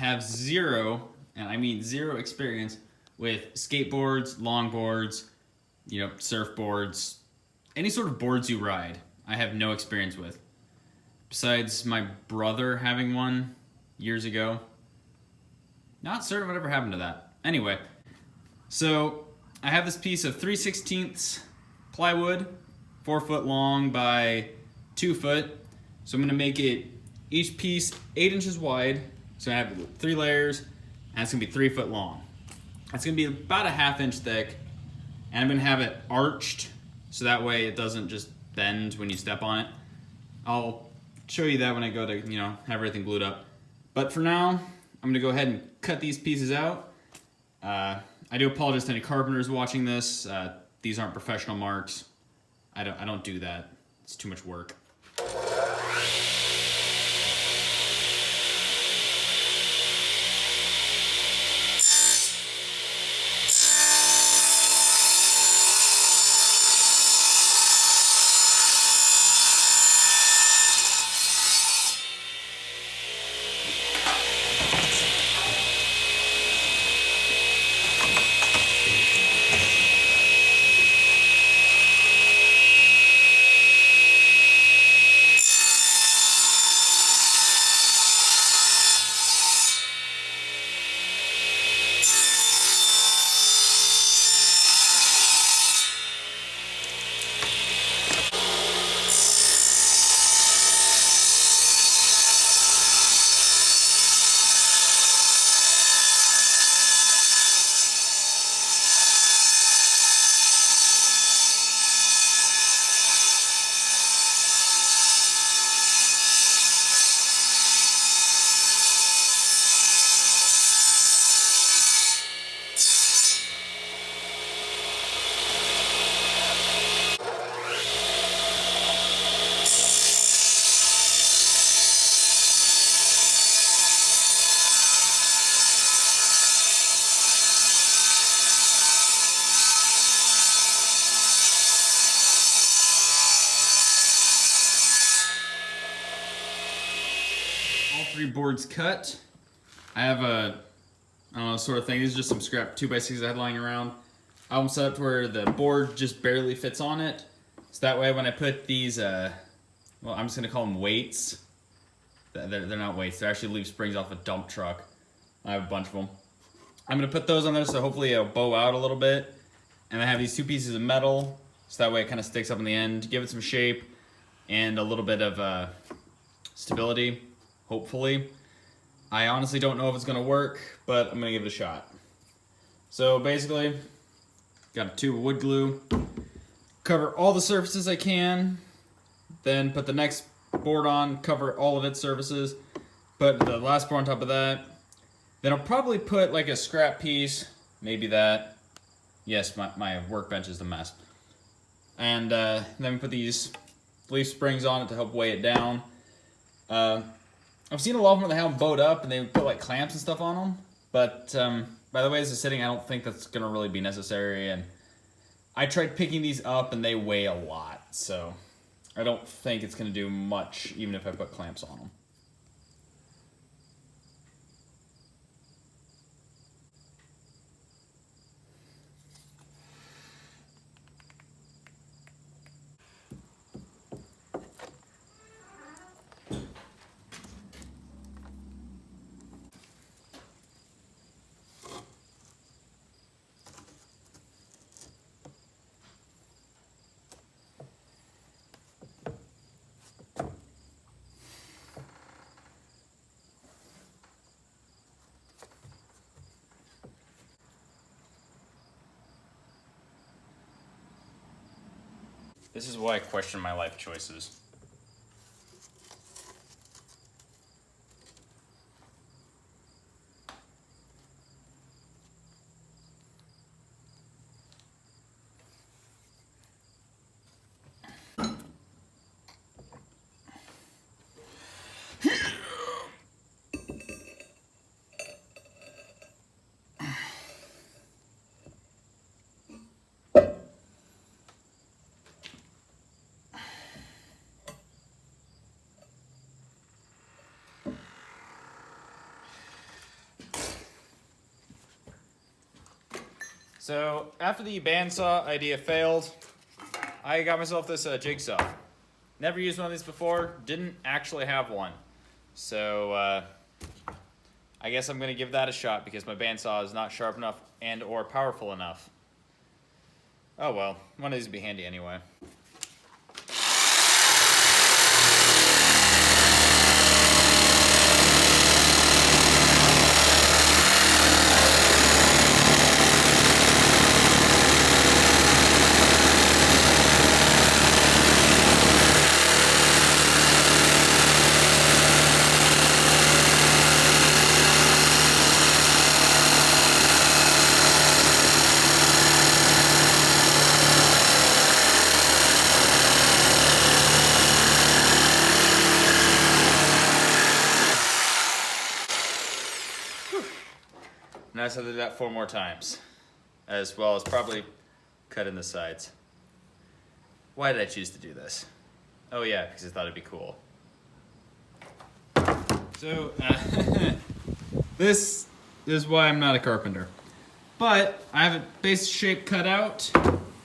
have zero, and I mean zero experience with skateboards, longboards, surfboards, any sort of boards you ride. I have no experience with. Besides my brother having one years ago. Not certain whatever happened to that. Anyway, so I have this piece of 3/16 plywood, 4 foot long by 2 foot. So I'm gonna make it each piece 8 inches wide. So I have 3 layers, and it's gonna be 3 foot long. It's gonna be about a 1/2 inch thick, and I'm gonna have it arched so that way it doesn't just bend when you step on it. I'll show you that when I go to, have everything glued up. But for now, I'm gonna go ahead and cut these pieces out. I do apologize to any carpenters watching this. These aren't professional marks. I don't do that. It's too much work. All 3 boards cut. I have I don't know, sort of thing. These are just some scrap 2x6s I had lying around. I have them set up to where the board just barely fits on it. So that way when I put these, well, I'm just gonna call them weights. They're not weights, they're actually leaf springs off a dump truck. I have a bunch of them. I'm gonna put those on there so hopefully it'll bow out a little bit. And I have these 2 pieces of metal, so that way it kind of sticks up in the end, give it some shape and a little bit of stability. Hopefully. I honestly don't know if it's gonna work, but I'm gonna give it a shot. So basically, got a tube of wood glue, cover all the surfaces I can, then put the next board on, cover all of its surfaces, put the last board on top of that. Then I'll probably put like a scrap piece, maybe that. Yes, my workbench is a mess. And then we put these leaf springs on it to help weigh it down. I've seen a lot of them where they have them bowed up and they put like clamps and stuff on them. But by the way this is sitting, I don't think that's gonna really be necessary. And I tried picking these up and they weigh a lot. So I don't think it's gonna do much even if I put clamps on them. This is why I question my life choices. So after the bandsaw idea failed, I got myself this jigsaw. Never used one of these before, didn't actually have one. So I guess I'm gonna give that a shot because my bandsaw is not sharp enough and or powerful enough. Oh well, one of these would be handy anyway. Nice to do that 4 more times, as well as probably cut in the sides. Why did I choose to do this? Oh yeah, because I thought it'd be cool. So, this is why I'm not a carpenter. But I have a base shape cut out.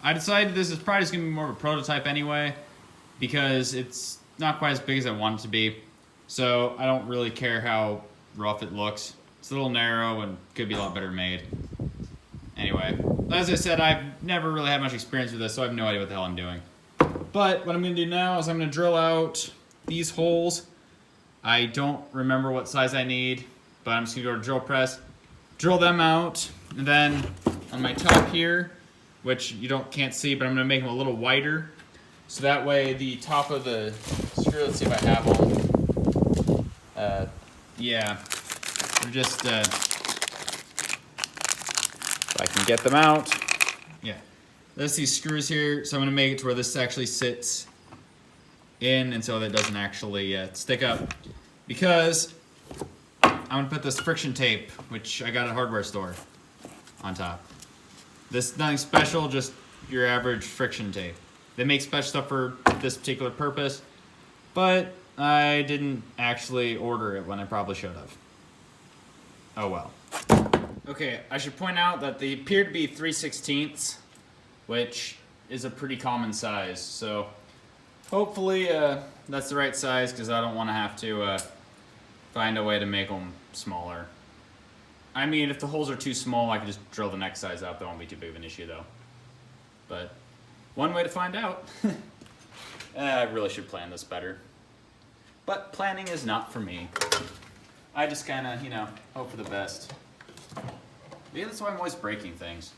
I decided this is probably just going to be more of a prototype anyway, because it's not quite as big as I want it to be. So I don't really care how rough it looks. It's a little narrow and could be a lot better made. Anyway, as I said, I've never really had much experience with this, so I have no idea what the hell I'm doing. But what I'm going to do now is I'm going to drill out these holes. I don't remember what size I need, but I'm just going to go to drill press, drill them out, and then on my top here, which you can't see, but I'm going to make them a little wider, so that way the top of the screw, let's see if I have them. Yeah. They're just, if I can get them out. Yeah. There's these screws here, so I'm going to make it to where this actually sits in and so that it doesn't actually stick up. Because I'm going to put this friction tape, which I got at a hardware store, on top. This is nothing special, just your average friction tape. They make special stuff for this particular purpose, but I didn't actually order it when I probably should have. Oh well. Okay, I should point out that they appear to be 3/16, which is a pretty common size. So hopefully that's the right size because I don't want to have to find a way to make them smaller. I mean, if the holes are too small, I can just drill the next size out. That won't be too big of an issue though. But one way to find out. I really should plan this better. But planning is not for me. I just kind of, hope for the best. Yeah, that's why I'm always breaking things.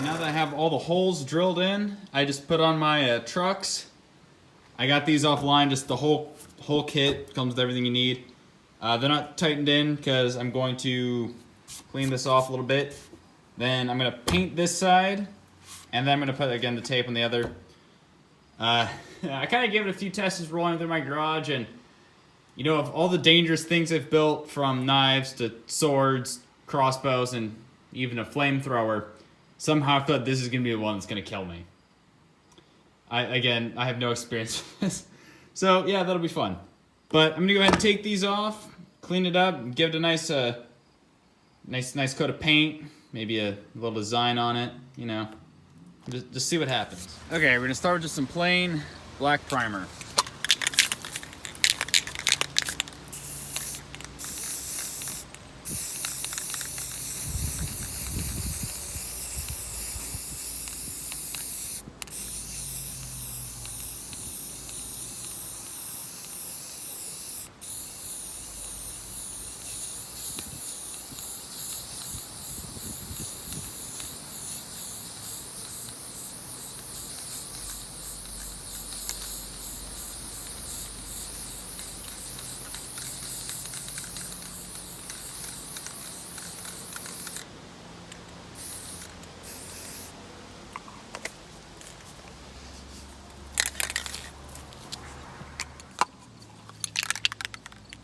Now that I have all the holes drilled in, I just put on my trucks. I got these offline, just the whole kit comes with everything you need. They're not tightened in because I'm going to clean this off a little bit. Then I'm going to paint this side, and then I'm going to put, again, the tape on the other. I kind of gave it a few tests rolling through my garage, and of all the dangerous things I've built, from knives to swords, crossbows, and even a flamethrower, somehow I thought this is going to be the one that's going to kill me. I have no experience with this. So, yeah, that'll be fun. But I'm going to go ahead and take these off, clean it up, give it a nice coat of paint, maybe a little design on it, Just see what happens. Okay, we're going to start with just some plain black primer.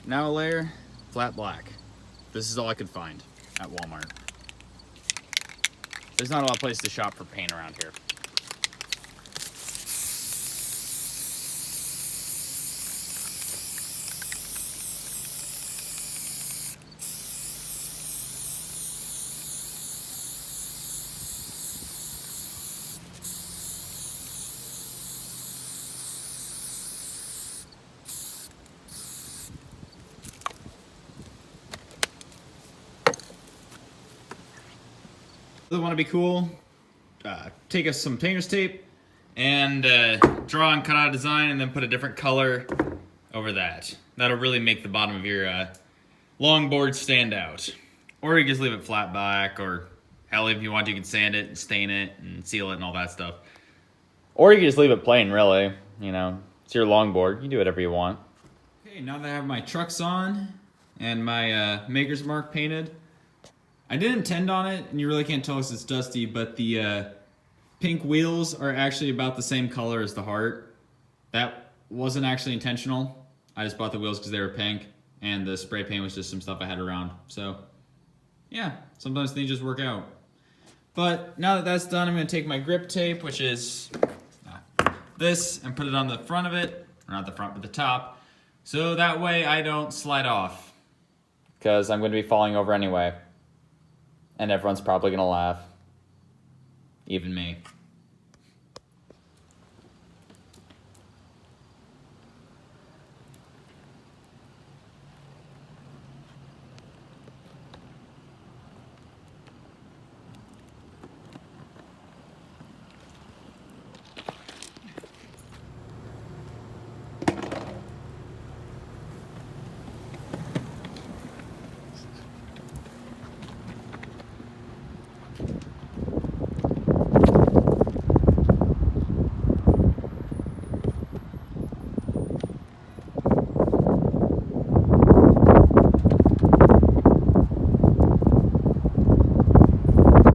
Now a layer, flat black. This is all I could find at Walmart. There's not a lot of places to shop for paint around here. Really want to be cool, take us some painter's tape and draw and cut out a design and then put a different color over that. That'll really make the bottom of your longboard stand out. Or you just leave it flat black, or hell, if you want, you can sand it and stain it and seal it and all that stuff. Or you can just leave it plain, really. You know, it's your longboard. You can do whatever you want. Okay, now that I have my trucks on and my Maker's Mark painted, I didn't intend on it, and you really can't tell because it's dusty, but the pink wheels are actually about the same color as the heart. That wasn't actually intentional. I just bought the wheels because they were pink, and the spray paint was just some stuff I had around. So, yeah, sometimes things just work out. But now that that's done, I'm going to take my grip tape, which is this, and put it on the front of it, or not the front, but the top, so that way I don't slide off, because I'm going to be falling over anyway. And everyone's probably gonna laugh. Even me.